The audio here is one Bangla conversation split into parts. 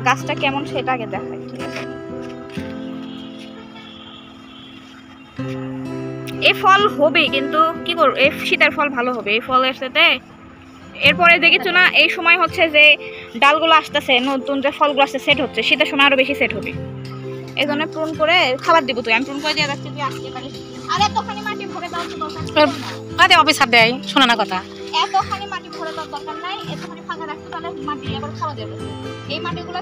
গাছটা কেমন সেটা আগে দেখাই, ঠিক আছে? এই ফল হবে, কিন্তু কি করব, এই শীতের ফল ভালো হবে এই ফলের সাথে। এরপরে দেখেছো না এই সময় হচ্ছে যে ডালগুলো আসতেছে, নতুন যে ফলগুলো আসছে সেট হচ্ছে, শীতের সময় আরো বেশি সেট হবে। এই জন্য প্রুন করে খাবার দিব, তুই আমি প্রুন করে দিয়ে যাচ্ছি, তুই আসতে পারিস। আর এতখানি মাটি ভরে দেওয়ার দরকার নাই, অফিসার দেয় শোনা না কথা, এতখানি মাটি ভরে দেওয়ার দরকার নাই, এতখানি ফাঁকা রাখতে তাহলে মাটি আবার খাওয়া যাবে। এই মাটিগুলো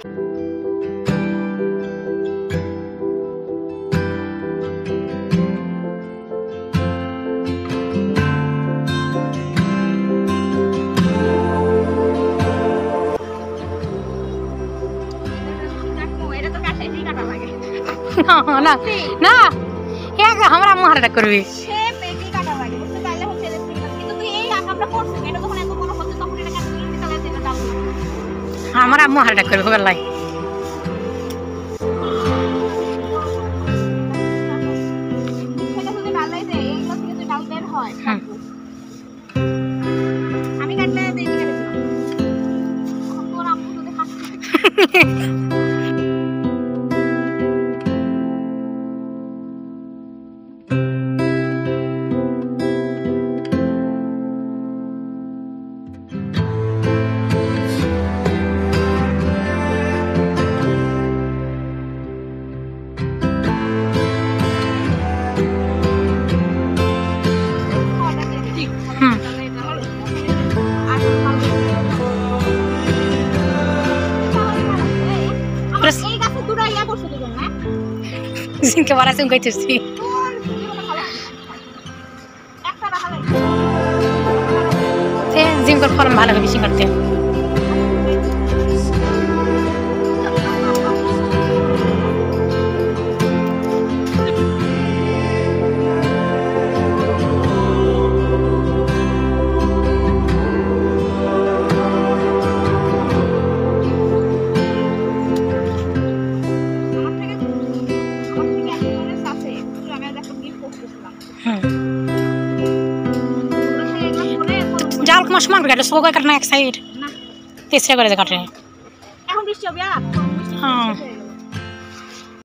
না না আমরা আম্মু হার্ট অ্যাটাক করবে। সে পেটি কাটা লাগে, বুঝতে পারলে হচ্ছে কিন্তু তুই এই আমরা করছিস এটা যখন এত বড় হচ্ছে তখন এটা কাটতে দিতে লাগে, এটা দাও আমার আম্মু হার্ট অ্যাটাক করবে হবে লাই। সেটা যদি ডালাই দেয় এইগুলো থেকে যদি ডাল বের হয়, আমি কাটলে দেই কেটে দিলাম, তোর আম্মু যদি হাসছে জিনকে বাড়াইছে কইতেছি জিঙ্কর ফলন ভালো হবে বেশি করতে। জাল কুমার সমান করে কাটে সবাই কাটে না এক সাইড, তেসরা করে কাটে। এখন বৃষ্টি হবে, হ্যাঁ